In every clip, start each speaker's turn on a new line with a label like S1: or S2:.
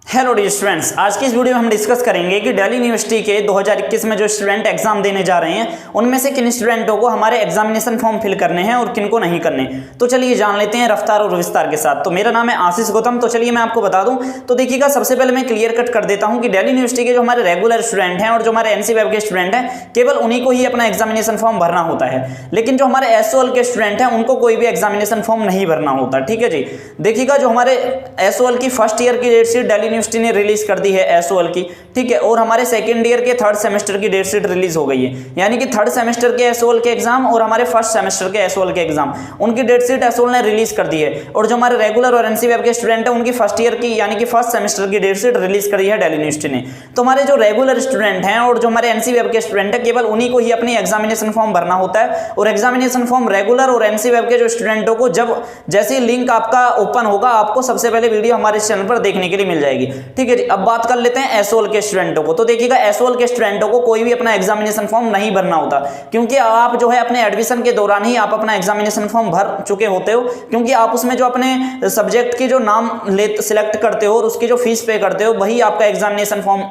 S1: Hello dear students, आज की इस वीडियो में हम डिस्कस करेंगे कि दिल्ली यूनिवर्सिटी के 2021 में जो स्टूडेंट एग्जाम देने जा रहे हैं उनमें से किन स्टूडेंटों को हमारे एग्जामिनेशन फॉर्म फिल करने हैं और किन को नहीं करने। तो चलिए जान लेते हैं रफ्तार और विस्तार के साथ। तो मेरा नाम है आशीष गौतम। तो चलिए मैं आपको बता दूं। तो देखिएगा, सबसे पहले मैं क्लियर कट कर देता हूं कि दिल्ली यूनिवर्सिटी के जो हमारे रेगुलर स्टूडेंट हैं और जो हमारे एनसीईआरटी के स्टूडेंट हैं, केवल उन्हीं को ही अपना एग्जामिनेशन फॉर्म भरना होता है। लेकिन जो हमारे एसओएल के स्टूडेंट हैं उनको कोई भी एग्जामिनेशन फॉर्म नहीं भरना होता। ठीक है जी। देखिएगा, जो हमारे एसओएल की फर्स्ट ईयर की डेट शीट दिल्ली यूनिवर्सिटी ने रिलीज कर दी है एसओएल की। ठीक है। और हमारे सेकंड ईयर के थर्ड सेमेस्टर की डेट शीट रिलीज हो गई है, यानी कि थर्ड सेमेस्टर के एसओएल के एग्जाम और हमारे फर्स्ट सेमेस्टर के एसओएल के एग्जाम, उनकी डेट शीट एसओएल ने रिलीज कर दी है। और जो हमारे रेगुलर और एनसीईआरटी के स्टूडेंट हैं उनकी फर्स्ट ईयर की यानी कि फर्स्ट सेमेस्टर की डेट शीट रिलीज कर दी है दिल्ली यूनिवर्सिटी ने। तो हमारे जो रेगुलर स्टूडेंट हैं और जो हमारे एनसीईआरटी के स्टूडेंट हैं, केवल उन्हीं को ही अपनी एग्जामिनेशन फॉर्म भरना होता है। और एग्जामिनेशन फॉर्म रेगुलर और एनसीईआरटी के जो स्टूडेंटों को जब जैसे लिंक आपका ओपन होगा, आपको सबसे पहले वीडियो हमारे चैनल पर देखने के लिए मिल जाएगी। ठीक है जी। अब बात कर लेते हैं एसओएल के स्टूडेंटों को। तो देखिएगा, एसओएल के स्टूडेंटों को कोई भी अपना एग्जामिनेशन फॉर्म नहीं भरना होता, क्योंकि आप जो है अपने एडमिशन के दौरान ही आप अपना एग्जामिनेशन फॉर्म भर चुके होते हो, क्योंकि आप उसमें जो अपने सब्जेक्ट की जो नाम सिलेक्ट करते हो और उसकी जो फीस पे करते हो, वही आपका एग्जामिनेशन फॉर्म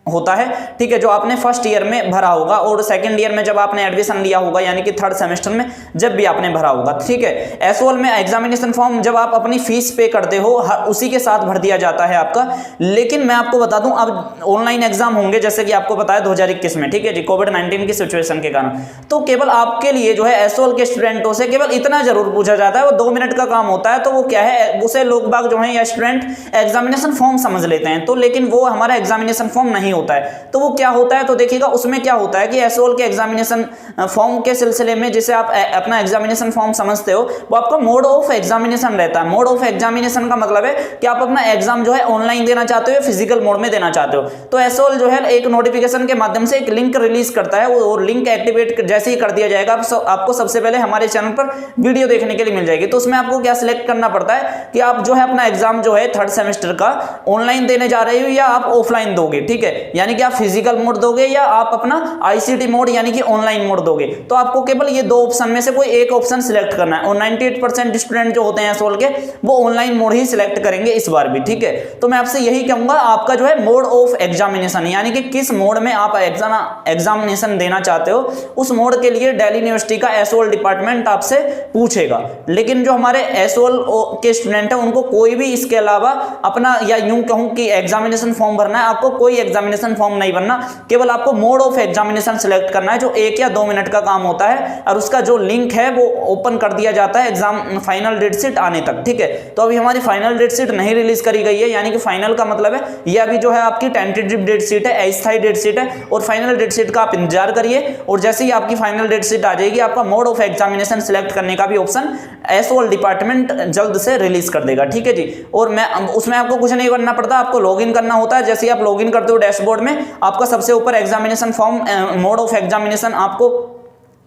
S1: होता है। ठीक है। जो आपने फर्स्ट ईयर में भरा होगा और सेकंड ईयर में जब आपने एडमिशन लिया होगा, यानी कि थर्ड सेमेस्टर में जब भी आपने भरा होगा। ठीक है। एसओएल में एग्जामिनेशन फॉर्म जब आप अपनी फीस पे करते हो, उसी के साथ भर दिया जाता है आपका। लेकिन मैं आपको बता दूं, अब ऑनलाइन एग्जाम होंगे जैसे कि आपको पता है 2021 में। ठीक है जी। कोविड-19 की सिचुएशन के कारण तो केवल आपके लिए जो है एसओएल के स्टूडेंटों से केवल इतना जरूर पूछा जाता है, वो 2 मिनट का काम होता है। तो वो क्या है, उसे लोग बाग जो है या स्टूडेंट एग्जामिनेशन फॉर्म समझ लेते हैं, तो लेकिन वो हमारा एग्जामिनेशन फॉर्म नहीं होता है। तो वो क्या होता है, तो देखिएगा उसमें क्या होता है कि एसओएल के एग्जामिनेशन फॉर्म के सिलसिले में जिसे आप अपना एग्जामिनेशन फॉर्म समझते हो, वो आपका मोड ऑफ एग्जामिनेशन रहता है। मोड ऑफ एग्जामिनेशन का मतलब है कि आप अपना एग्जाम जो है ऑनलाइन देना चाहते हो, फिजिकल मोड में देना चाहते हो। तो एसओएल जो है एक नोटिफिकेशन के माध्यम से एक लिंक रिलीज करता है, वो लिंक एक्टिवेट जैसे ही कर दिया जाएगा, आपको सबसे पहले हमारे चैनल पर वीडियो देखने के लिए मिल जाएगी। तो उसमें आपको क्या सिलेक्ट करना पड़ता है कि आप जो है अपना एग्जाम जो है थर्ड सेमेस्टर का ऑनलाइन देने जा रहे हो या आप ऑफलाइन दोगे। ठीक है। यानी कि आप फिजिकल मोड दोगे या आप अपना आईसीटी मोड यानी कि ऑनलाइन मोड दोगे। तो आपको केवल ये 2 ऑप्शन में से कोई एक ऑप्शन सिलेक्ट करना है। और 98% स्टूडेंट जो होते हैं एसओएल के, वो ऑनलाइन मोड ही सिलेक्ट करेंगे इस बार भी। ठीक है। तो मैं आपसे यही कहूंगा, आपका जो है मोड ऑफ एग्जामिनेशन यानी कि किस मोड में आप एग्जामिनेशन देना चाहते हो, उस मोड के लिए दिल्ली यूनिवर्सिटी का एसओएल डिपार्टमेंट आपसे पूछेगा। लेकिन जो हमारे एसओएल के स्टूडेंट है उनको कोई भी इसके अलावा अपना, या यूं कहूं कि एग्जामिनेशन फॉर्म भरना है, आपको कोई एग्जामिनेशन फॉर्म नहीं भरना। केवल आपको मोड ऑफ एग्जामिनेशन सिलेक्ट करना है, जो 1 या 2 मिनट का काम होता है, और उसका जो लिंक है वो ओपन कर दिया जाता है एग्जाम फाइनल डेट शीट आने तक। ठीक है। तो अभी हमारी फाइनल डेट शीट नहीं रिलीज करी गई है, यानी कि फाइनल का मतलब है ये अभी जो है आपकी टेंटेटिव डेट शीट है, अस्थायी डेट शीट है। और फाइनल डेट शीट का आप इंतजार करिए, और जैसे ही आपकी फाइनल डेट शीट आ जाएगी, आपका मोड ऑफ एग्जामिनेशन सिलेक्ट करने का भी ऑप्शन एसओएल डिपार्टमेंट जल्द से रिलीज कर देगा। ठीक है जी। और मैं उसमें आपको कुछ नहीं करना पड़ता, आपको लॉगिन करना होता है। जैसे ही आप लॉगिन करते हो डैशबोर्ड में, आपका सबसे ऊपर examination form mode of examination आपको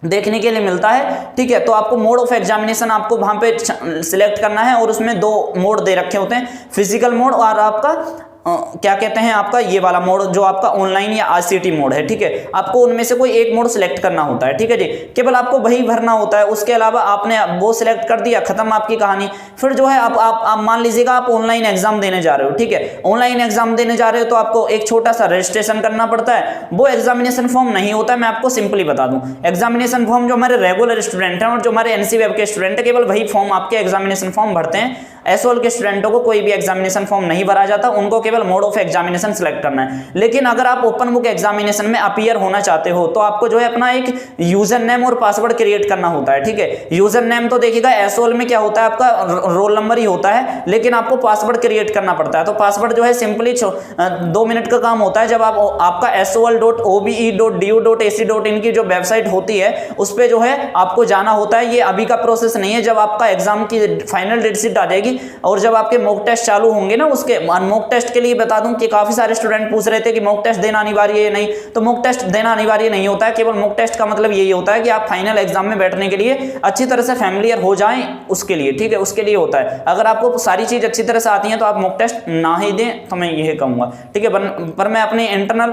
S1: देखने के लिए मिलता है। ठीक है। तो आपको मोड ऑफ एग्जामिनेशन आपको वहां पे सिलेक्ट करना है, और उसमें 2 मोड दे रखे होते हैं, फिजिकल मोड और आपका क्या कहते हैं, आपका ये वाला मोड जो आपका ऑनलाइन या आईसीटी मोड है। ठीक है। आपको उनमें से कोई एक मोड सिलेक्ट करना होता है। ठीक है जी। केवल आपको वही भरना होता है, उसके अलावा आपने वो सिलेक्ट कर दिया, खत्म आपकी कहानी। फिर जो है आप मान लीजिएगा आप ऑनलाइन एग्जाम देने जा रहे हो। ठीक है। ऑनलाइन एग्जाम देने जा रहे हो तो आपको एक छोटा सा रजिस्ट्रेशन करना पड़ता है, वो एग्जामिनेशन फॉर्म नहीं होता है। मैं आपको सिंपली बता दूं, एग्जामिनेशन फॉर्म जो हमारे रेगुलर स्टूडेंट हैं और जो हमारे एनसीईआरटी के स्टूडेंट है, केवल वही फॉर्म आपके एग्जामिनेशन फॉर्म भरते हैं। एसओएल के स्टूडेंटों को कोई भी एग्जामिनेशन फॉर्म नहीं भरा जाता, उनको केवल मोड ऑफ एग्जामिनेशन सिलेक्ट करना है। लेकिन अगर आप ओपन बुक एग्जामिनेशन में अपीयर होना चाहते हो, तो आपको जो है अपना एक यूजर नेम और पासवर्ड क्रिएट करना होता है। ठीक है। यूजर नेम तो देखिएगा एसओएल में क्या होता है, आपका रोल नंबर ही होता है, लेकिन आपको पासवर्ड क्रिएट करना पड़ता है। तो पासवर्ड जो है सिंपली 2 मिनट का काम होता है। जब आपका sol.obe.du.ac.in की जो वेबसाइट होती है, उस पर जो है आपको जाना होता है। ये अभी का प्रोसेस नहीं है, जब आपका एग्जाम की फाइनल डेट शीट आ जाएगी और जब आपके मॉक टेस्ट चालू होंगे ना, उसके मॉक टेस्ट के लिए बता दूं कि काफी सारे स्टूडेंट पूछ रहे थे कि मॉक टेस्ट देना अनिवार्य है नहीं। तो मॉक टेस्ट देना अनिवार्य नहीं होता है। केवल मॉक टेस्ट का मतलब यही होता है कि आप फाइनल एग्जाम में बैठने के लिए अच्छी तरह से फैमिलियर हो जाएं, उसके लिए। ठीक है। उसके लिए होता है। अगर आपको सारी चीज अच्छी तरह से आती है तो आप मॉक टेस्ट ना ही दें, तो मैं यही कहूंगा। ठीक है। पर मैं अपने इंटरनल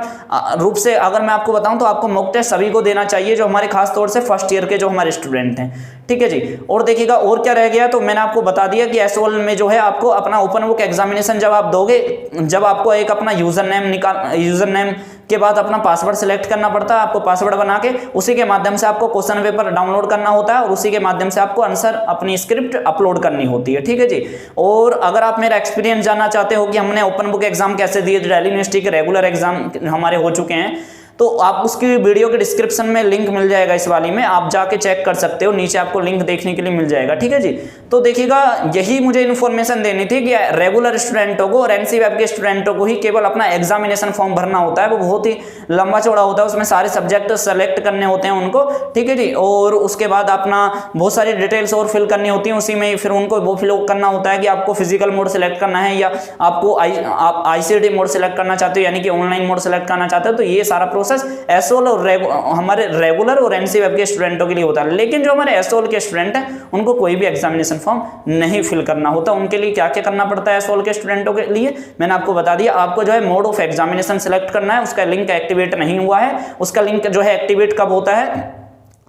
S1: रूप से अगर मैं आपको बताऊं तो आपको मॉक टेस्ट सभी को देना चाहिए, जो हमारे खास तौर से फर्स्ट ईयर के जो हमारे स्टूडेंट हैं। ठीक है जी। और देखिएगा और क्या रह गया, तो मैंने आपको बता दिया कि एसओएल में जो है आपको अपना ओपन बुक एग्जामिनेशन जब आप दोगे, जब आपको एक अपना यूजर नेम के बाद अपना पासवर्ड सिलेक्ट करना पड़ता है, आपको पासवर्ड बना के उसी के माध्यम से आपको क्वेश्चन पेपर डाउनलोड करना होता है और उसी के माध्यम से आपको आंसर अपनी स्क्रिप्ट अपलोड करनी होती है, ठीक है जी। और अगर आप मेरा एक्सपीरियंस जानना चाहते हो कि हमने ओपन बुक एग्जाम कैसे दिए, दिल्ली यूनिवर्सिटी के रेगुलर एग्जाम हमारे हो चुके हैं, तो आप उसकी वीडियो के डिस्क्रिप्शन में लिंक मिल जाएगा, इस वाली में आप जाके चेक कर सकते हो, नीचे आपको लिंक देखने के लिए मिल जाएगा, ठीक है जी। तो देखिएगा यही मुझे इन्फॉर्मेशन देनी थी कि रेगुलर स्टूडेंटों को और एनसी वेब के स्टूडेंटों को ही केवल अपना एग्जामिनेशन फॉर्म भरना होता है, वो बहुत ही लंबा चौड़ा होता है, उसमें सारे सब्जेक्ट सेलेक्ट करने होते हैं उनको, ठीक है जी। और उसके बाद अपना बहुत सारी डिटेल्स और फिल करनी होती हैं, उसी में फिर उनको वो फिल करना होता है कि आपको फिजिकल मोड सेलेक्ट करना है या आपको आप आईसीडी मोड सेलेक्ट करना चाहते हो, यानी कि ऑनलाइन मोड सेलेक्ट करना चाहते हो। तो ये सारा एसओएल और हमारे रेगुलर और एनसी वेब के स्टूडेंटों के लिए होता है, लेकिन जो हमारे एसओएल के स्टूडेंट हैं उनको कोई भी एग्जामिनेशन फॉर्म नहीं फिल करना होता। उनके लिए क्या क्या करना पड़ता है एसओएल के स्टूडेंटों के लिए मैंने आपको बता दिया। आपको जो है मोड ऑफ एग्जामिनेशन सेलेक्ट करना है, उसका लिंक एक्टिवेट नहीं हुआ है, उसका लिंक जो है एक्टिवेट कब होता है,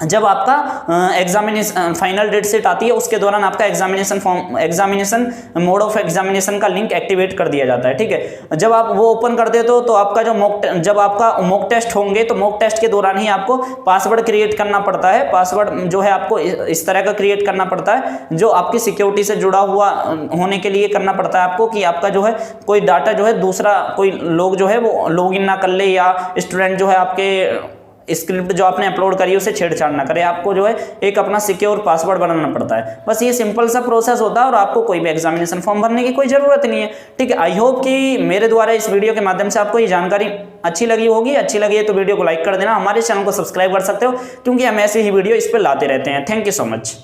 S1: जब आपका एग्जामिनेशन फाइनल डेट सेट आती है, उसके दौरान आपका एग्जामिनेशन मोड ऑफ एग्जामिनेशन का लिंक एक्टिवेट कर दिया जाता है, ठीक है। जब आप वो ओपन कर देते हो तो आपका जो जब आपका मॉक टेस्ट होंगे तो मॉक टेस्ट के दौरान ही आपको पासवर्ड क्रिएट करना पड़ता है। पासवर्ड जो है आपको इस तरह का क्रिएट करना पड़ता है जो आपकी सिक्योरिटी से जुड़ा हुआ होने के लिए करना पड़ता है आपको, कि आपका जो है कोई डाटा जो है दूसरा कोई लोग जो है वो लॉग इन ना कर ले, या स्टूडेंट जो है आपके स्क्रिप्ट जो आपने अपलोड करी है उसे छेड़छाड़ ना करे। आपको जो है एक अपना सिक्योर पासवर्ड बनाना पड़ता है, बस ये सिंपल सा प्रोसेस होता है और आपको कोई भी एग्जामिनेशन फॉर्म भरने की कोई जरूरत नहीं है, ठीक है। आई होप कि मेरे द्वारा इस वीडियो के माध्यम से आपको ये जानकारी अच्छी लगी होगी। अच्छी लगी है तो वीडियो को लाइक कर देना, हमारे चैनल को सब्सक्राइब कर सकते हो क्योंकि हम ऐसे ही वीडियो इस पर लाते रहते हैं। Thank you so much.